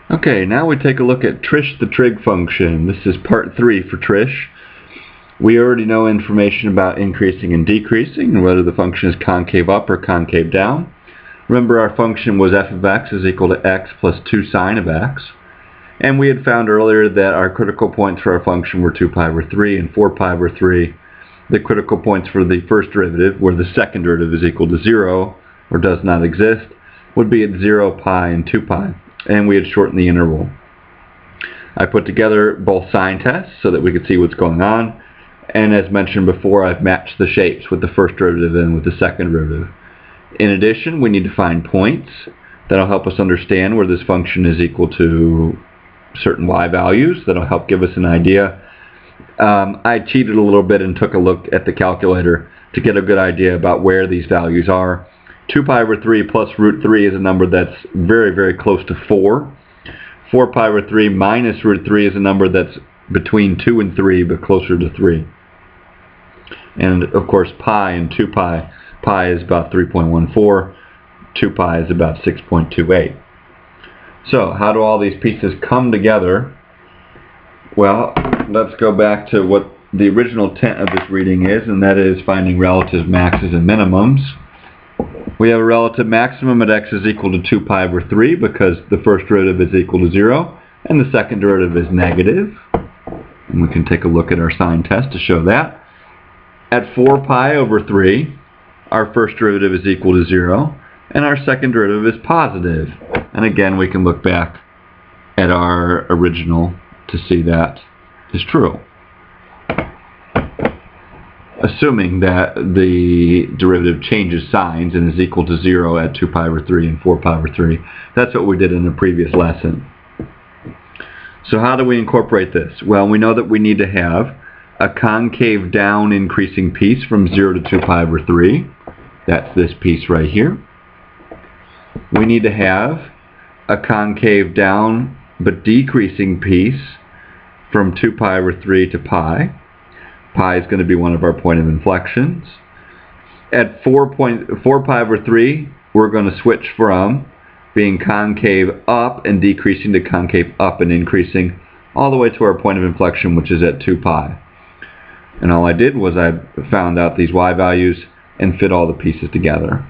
Okay, now we take a look at Trish the Trig Function. This is part 3 for Trish. We already know information about increasing and decreasing, and whether the function is concave up or concave down. Remember, our function was f of x is equal to x plus 2 sine of x. And we had found earlier that our critical points for our function were 2 pi over 3 and 4 pi over 3. The critical points for the first derivative, where the second derivative is equal to 0, or does not exist, would be at 0, pi, and 2 pi. And we had shortened the interval. I put together both sign tests so that we could see what's going on. And as mentioned before, I've matched the shapes with the first derivative and with the second derivative. In addition, we need to find points that'll help us understand where this function is equal to certain y values. That'll help give us an idea. I cheated a little bit and took a look at the calculator to get a good idea about where these values are. 2 pi over 3 plus root 3 is a number that's very, very close to 4. 4 pi over 3 minus root 3 is a number that's between 2 and 3, but closer to 3. And of course, pi and 2 pi, pi is about 3.14, 2 pi is about 6.28. So, how do all these pieces come together? Well, let's go back to what the original intent of this reading is, and that is finding relative maxes and minimums. We have a relative maximum at x is equal to 2 pi over 3 because the first derivative is equal to 0 and the second derivative is negative. And we can take a look at our sign test to show that. At 4 pi over 3, our first derivative is equal to 0 and our second derivative is positive. And again, we can look back at our original to see that is true. Assuming that the derivative changes signs and is equal to 0 at 2 pi over 3 and 4 pi over 3. That's what we did in the previous lesson. So how do we incorporate this? Well, we know that we need to have a concave down increasing piece from 0 to 2 pi over 3. That's this piece right here. We need to have a concave down but decreasing piece from 2 pi over 3 to pi. Pi is going to be one of our point of inflections. At 4 pi over 3, we're going to switch from being concave up and decreasing to concave up and increasing all the way to our point of inflection, which is at 2 pi. And all I did was I found out these y values and fit all the pieces together.